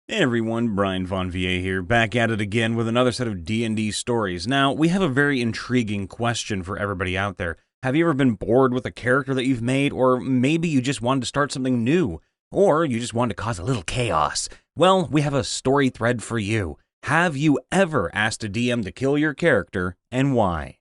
Hey everyone, Brian Von VA here, back at it again with another set of D&D stories. Now, we have a very intriguing question for everybody out there. Have you ever been bored with a character that you've made, or maybe you just wanted to start something new, or you just wanted to cause a little chaos? Well, we have a story thread for you. Have you ever asked a DM to kill your character, and why?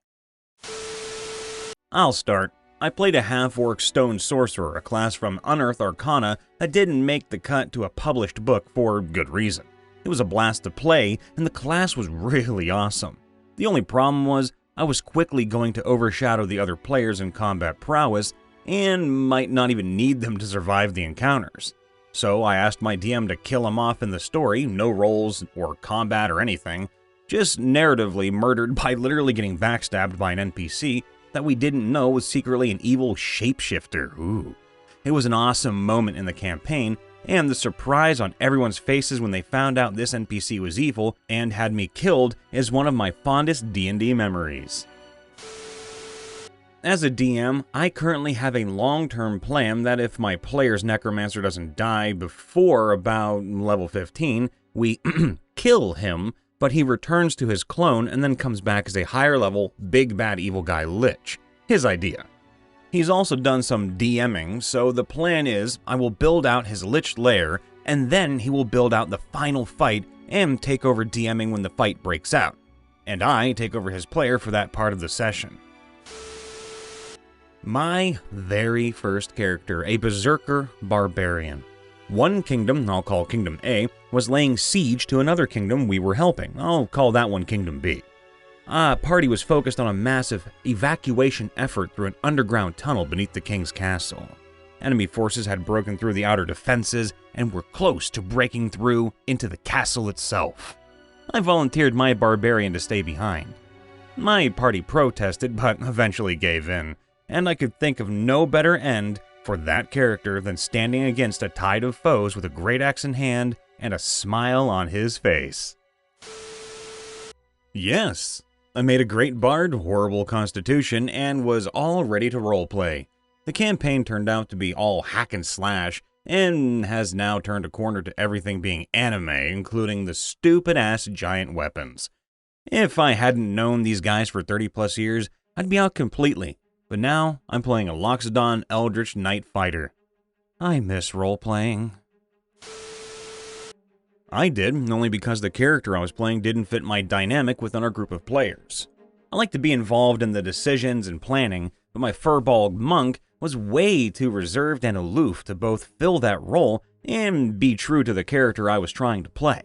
I'll start. I played a half-orc stone sorcerer, a class from Unearthed Arcana that didn't make the cut to a published book for good reason. It was a blast to play, and the class was really awesome. The only problem was, I was quickly going to overshadow the other players in combat prowess, and might not even need them to survive the encounters. So I asked my DM to kill him off in the story, no rolls or combat or anything, just narratively murdered by literally getting backstabbed by an NPC that we didn't know was secretly an evil shapeshifter. Ooh. It was an awesome moment in the campaign, and the surprise on everyone's faces when they found out this NPC was evil and had me killed is one of my fondest D&D memories. As a DM, I currently have a long-term plan that if my player's necromancer doesn't die before about level 15, we kill him, but he returns to his clone and then comes back as a higher level, big bad evil guy lich. His idea. He's also done some DMing, so the plan is I will build out his lich lair, and then he will build out the final fight and take over DMing when the fight breaks out. And I take over his player for that part of the session. My very first character, a berserker barbarian. One kingdom, I'll call Kingdom A, was laying siege to another kingdom we were helping. I'll call that one Kingdom B. Our party was focused on a massive evacuation effort through an underground tunnel beneath the king's castle. Enemy forces had broken through the outer defenses and were close to breaking through into the castle itself. I volunteered my barbarian to stay behind. My party protested, but eventually gave in, and I could think of no better end for that character than standing against a tide of foes with a great axe in hand and a smile on his face. Yes, I made a great bard, horrible constitution, and was all ready to roleplay. The campaign turned out to be all hack and slash, and has now turned a corner to everything being anime, including the stupid-ass giant weapons. If I hadn't known these guys for 30 plus years, I'd be out completely. But now, I'm playing a Loxodon Eldritch Knight Fighter. I miss role-playing. I did, only because the character I was playing didn't fit my dynamic within our group of players. I like to be involved in the decisions and planning, but my furballed monk was way too reserved and aloof to both fill that role and be true to the character I was trying to play.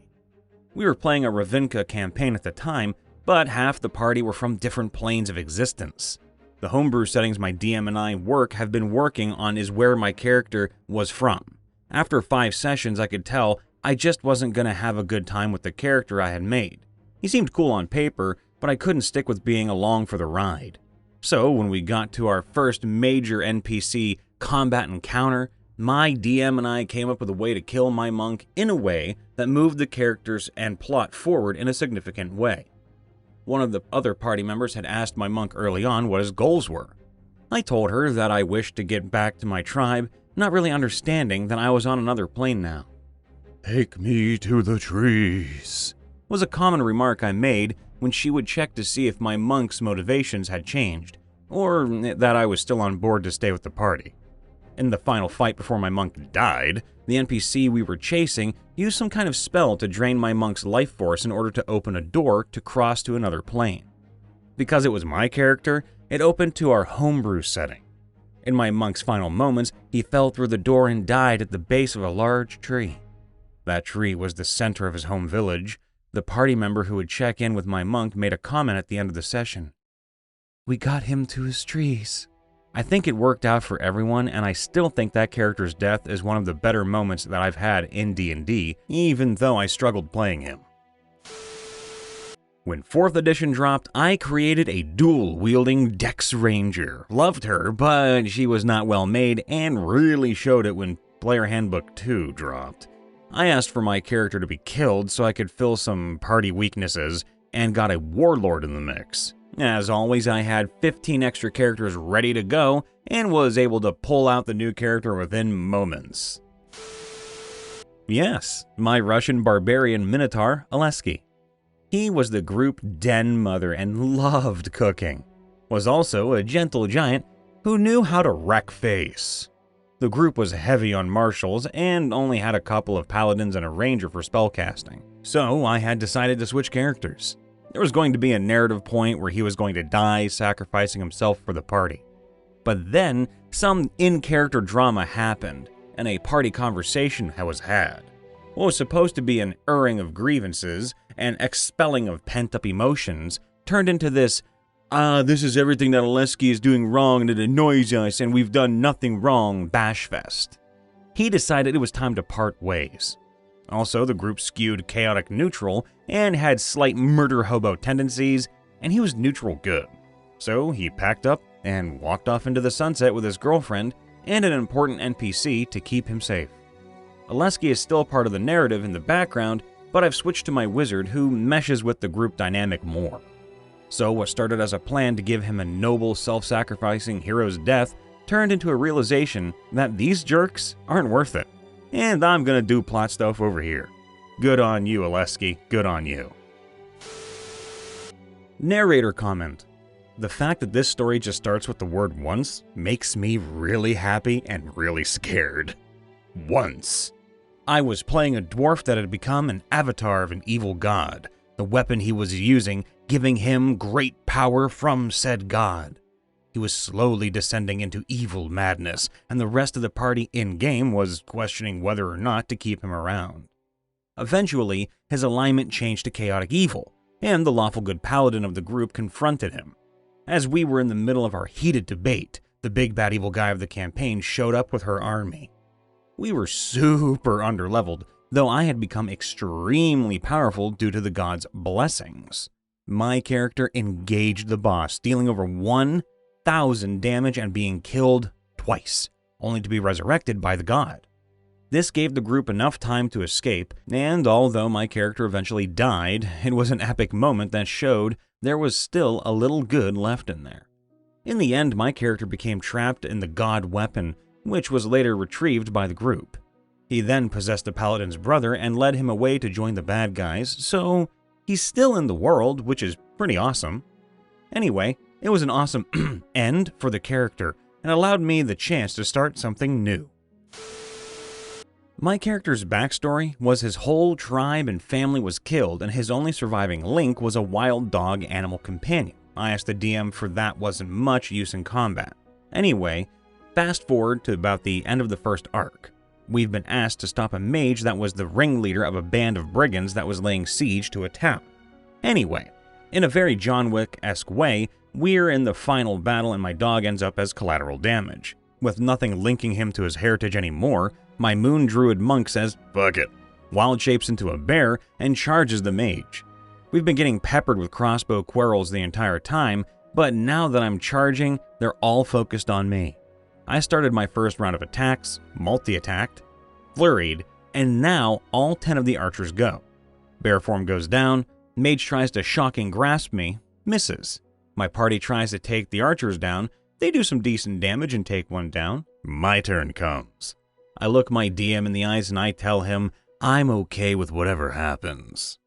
We were playing a Ravinka campaign at the time, but half the party were from different planes of existence. The homebrew settings my DM and I have been working on is where my character was from. After 5 sessions, I could tell I just wasn't going to have a good time with the character I had made. He seemed cool on paper, but I couldn't stick with being along for the ride. So when we got to our first major NPC combat encounter, my DM and I came up with a way to kill my monk in a way that moved the characters and plot forward in a significant way. One of the other party members had asked my monk early on what his goals were. I told her that I wished to get back to my tribe, not really understanding that I was on another plane now. "Take me to the trees," was a common remark I made when she would check to see if my monk's motivations had changed, or that I was still on board to stay with the party. In the final fight before my monk died, the NPC we were chasing used some kind of spell to drain my monk's life force in order to open a door to cross to another plane. Because it was my character, it opened to our homebrew setting. In my monk's final moments, he fell through the door and died at the base of a large tree. That tree was the center of his home village. The party member who would check in with my monk made a comment at the end of the session. "We got him to his trees." I think it worked out for everyone, and I still think that character's death is one of the better moments that I've had in D&D, even though I struggled playing him. When 4th edition dropped, I created a dual-wielding Dex Ranger. Loved her, but she was not well made and really showed it when Player Handbook 2 dropped. I asked for my character to be killed so I could fill some party weaknesses, and got a warlord in the mix. As always, I had 15 extra characters ready to go, and was able to pull out the new character within moments. Yes, my Russian barbarian minotaur, Oleski. He was the group den mother and loved cooking. Was also a gentle giant who knew how to wreck face. The group was heavy on martials and only had a couple of paladins and a ranger for spellcasting, so I had decided to switch characters. There was going to be a narrative point where he was going to die, sacrificing himself for the party. But then, some in-character drama happened, and a party conversation was had. What was supposed to be an airing of grievances and expelling of pent-up emotions turned into this, this is everything that Oleski is doing wrong and it annoys us and we've done nothing wrong, bashfest. He decided it was time to part ways. Also, the group skewed chaotic neutral and had slight murder hobo tendencies, and he was neutral good. So he packed up and walked off into the sunset with his girlfriend and an important NPC to keep him safe. Oleski is still part of the narrative in the background, but I've switched to my wizard who meshes with the group dynamic more. So what started as a plan to give him a noble, self-sacrificing hero's death turned into a realization that these jerks aren't worth it. And I'm gonna do plot stuff over here. Good on you, Oleski. Good on you. Narrator comment. The fact that this story just starts with the word once makes me really happy and really scared. Once. I was playing a dwarf that had become an avatar of an evil god, the weapon he was using giving him great power from said god. He was slowly descending into evil madness, and the rest of the party in-game was questioning whether or not to keep him around. Eventually, his alignment changed to chaotic evil, and the lawful good paladin of the group confronted him. As we were in the middle of our heated debate, the big bad evil guy of the campaign showed up with her army. We were super underleveled, though I had become extremely powerful due to the god's blessings. My character engaged the boss, dealing over 1,000 damage and being killed twice, only to be resurrected by the god. This gave the group enough time to escape, and although my character eventually died, it was an epic moment that showed there was still a little good left in there. In the end, my character became trapped in the god weapon, which was later retrieved by the group. He then possessed the paladin's brother and led him away to join the bad guys, so he's still in the world, which is pretty awesome. Anyway, it was an awesome end for the character and allowed me the chance to start something new. My character's backstory was his whole tribe and family was killed and his only surviving link was a wild dog animal companion. I asked the DM for that wasn't much use in combat. Anyway, fast forward to about the end of the first arc. We've been asked to stop a mage that was the ringleader of a band of brigands that was laying siege to a town. Anyway, in a very John Wick-esque way, we're in the final battle and my dog ends up as collateral damage. With nothing linking him to his heritage anymore, my moon druid monk says, "Fuck it," wild shapes into a bear and charges the mage. We've been getting peppered with crossbow quarrels the entire time, but now that I'm charging, they're all focused on me. I started my first round of attacks, multi-attacked, flurried, and now all 10 of the archers go. Bear form goes down, mage tries to shocking grasp me, misses. My party tries to take the archers down, they do some decent damage and take one down. My turn comes. I look my DM in the eyes and I tell him, I'm okay with whatever happens.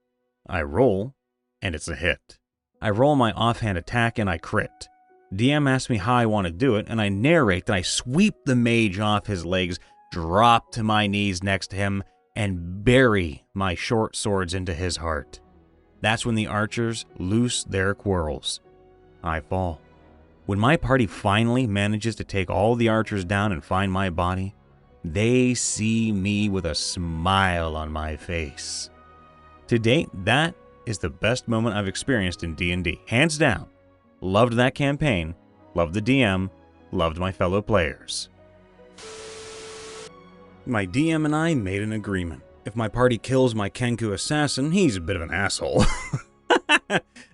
I roll, and it's a hit. I roll my offhand attack and I crit. DM asks me how I want to do it, and I narrate that I sweep the mage off his legs, drop to my knees next to him, and bury my short swords into his heart. That's when the archers loose their quarrels. I fall. When my party finally manages to take all the archers down and find my body, they see me with a smile on my face. To date, that is the best moment I've experienced in D&D. Hands down. Loved that campaign, loved the DM, loved my fellow players. My DM and I made an agreement. If my party kills my Kenku assassin, he's a bit of an asshole.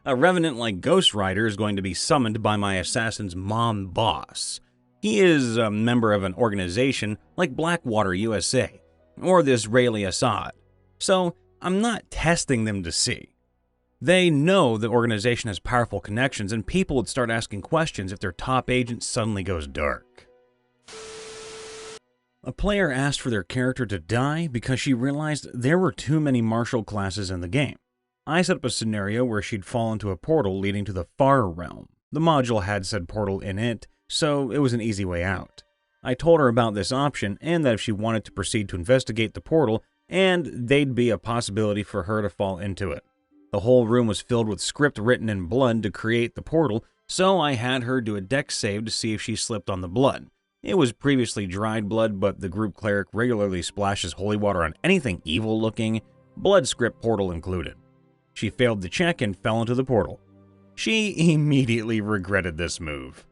A revenant like Ghost Rider is going to be summoned by my assassin's mom boss. He is a member of an organization like Blackwater USA, or the Israeli Assad. So I'm not testing them to see. They know the organization has powerful connections and people would start asking questions if their top agent suddenly goes dark. A player asked for their character to die because she realized there were too many martial classes in the game. I set up a scenario where she'd fall into a portal leading to the Far Realm. The module had said portal in it, so it was an easy way out. I told her about this option and that if she wanted to proceed to investigate the portal, and they'd be a possibility for her to fall into it. The whole room was filled with script written in blood to create the portal, so I had her do a dex save to see if she slipped on the blood. It was previously dried blood, but the group cleric regularly splashes holy water on anything evil looking, blood script portal included. She failed the check and fell into the portal. She immediately regretted this move.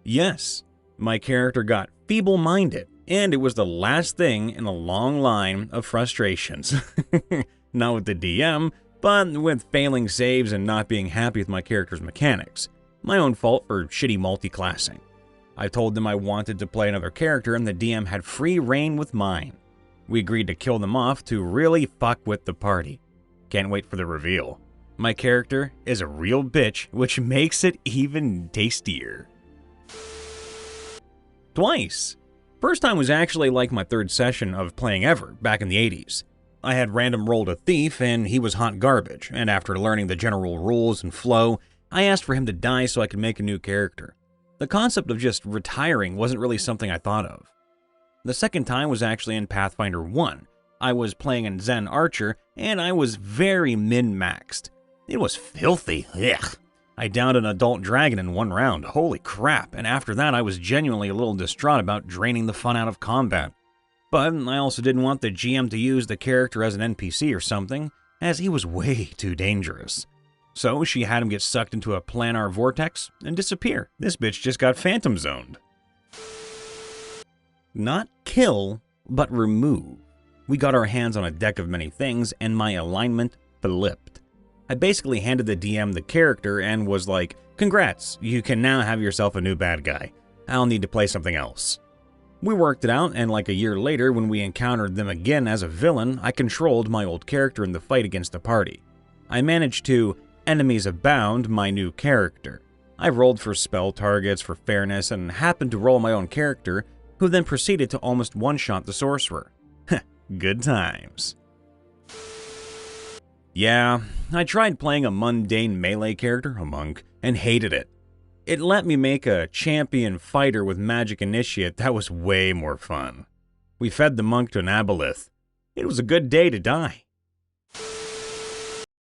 Yes, my character got feeble-minded, and it was the last thing in a long line of frustrations. Not with the DM, but with failing saves and not being happy with my character's mechanics. My own fault for shitty multi-classing. I told them I wanted to play another character and the DM had free reign with mine. We agreed to kill them off to really fuck with the party. Can't wait for the reveal. My character is a real bitch, which makes it even tastier. Twice. First time was actually like my third session of playing ever, back in the 80s. I had random rolled a thief and he was hot garbage, and after learning the general rules and flow, I asked for him to die so I could make a new character. The concept of just retiring wasn't really something I thought of. The second time was actually in Pathfinder 1. I was playing in Zen Archer, and I was very min-maxed. It was filthy, ugh. I downed an adult dragon in one round, holy crap, and after that I was genuinely a little distraught about draining the fun out of combat. But I also didn't want the GM to use the character as an NPC or something, as he was way too dangerous. So she had him get sucked into a planar vortex and disappear. This bitch just got phantom zoned. Not kill, but remove. We got our hands on a deck of many things, and my alignment flipped. I basically handed the DM the character and was like, congrats, you can now have yourself a new bad guy. I'll need to play something else. We worked it out, and like a year later, when we encountered them again as a villain, I controlled my old character in the fight against the party. I managed to enemies abound my new character. I rolled for spell targets for fairness and happened to roll my own character, who then proceeded to almost one-shot the sorcerer. Good times. Yeah, I tried playing a mundane melee character, a monk, and hated it. It let me make a champion fighter with magic initiate that was way more fun. We fed the monk to an aboleth. It was a good day to die.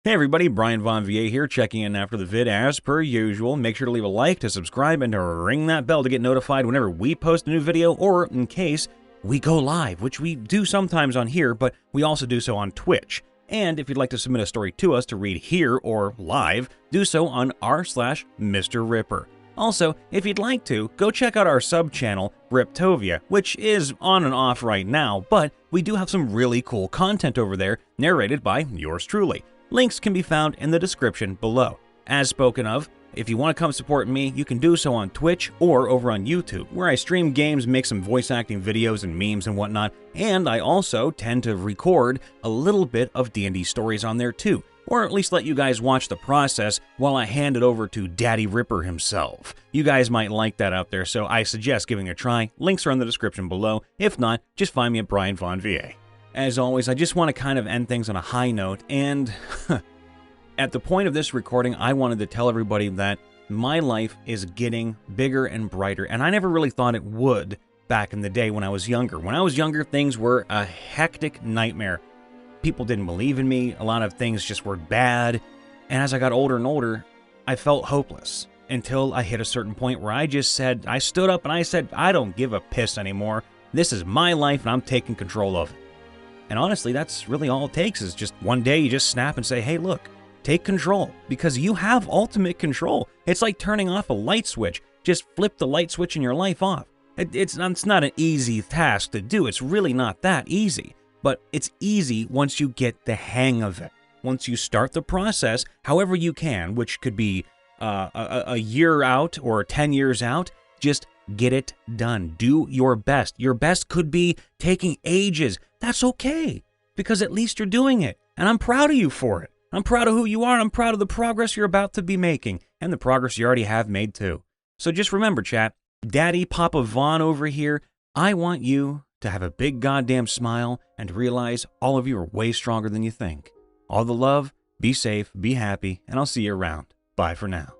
Hey everybody, Brian Von VA here, checking in after the vid as per usual. Make sure to leave a like, to subscribe, and to ring that bell to get notified whenever we post a new video, or in case we go live, which we do sometimes on here, but we also do so on Twitch. And if you'd like to submit a story to us to read here or live, do so on r/MrRipper. Also, if you'd like to, go check out our sub-channel, Riptovia, which is on and off right now, but we do have some really cool content over there, narrated by yours truly. Links can be found in the description below. As spoken of, if you want to come support me, you can do so on Twitch or over on YouTube, where I stream games, make some voice acting videos and memes and whatnot, and I also tend to record a little bit of D&D stories on there too, or at least let you guys watch the process while I hand it over to Daddy Ripper himself. You guys might like that out there, so I suggest giving it a try. Links are in the description below. If not, just find me at Brian Von VA. As always, I just want to kind of end things on a high note, and at the point of this recording, I wanted to tell everybody that my life is getting bigger and brighter, and I never really thought it would back in the day when I was younger. When I was younger, things were a hectic nightmare. People didn't believe in me, a lot of things just were bad, and as I got older and older, I felt hopeless, until I hit a certain point where I stood up and I said, I don't give a piss anymore. This is my life and I'm taking control of it. And honestly, that's really all it takes, is just one day you just snap and say, hey, look, take control, because you have ultimate control. It's like turning off a light switch. Just flip the light switch in your life off. It's not an easy task to do. It's really not that easy, but it's easy once you get the hang of it. Once you start the process, however you can, which could be a year out or 10 years out, just get it done. Do your best. Your best could be taking ages. That's okay, because at least you're doing it, and I'm proud of you for it. I'm proud of who you are, and I'm proud of the progress you're about to be making, and the progress you already have made too. So just remember, chat, Daddy Papa Vaughn over here, I want you to have a big goddamn smile and realize all of you are way stronger than you think. All the love, be safe, be happy, and I'll see you around. Bye for now.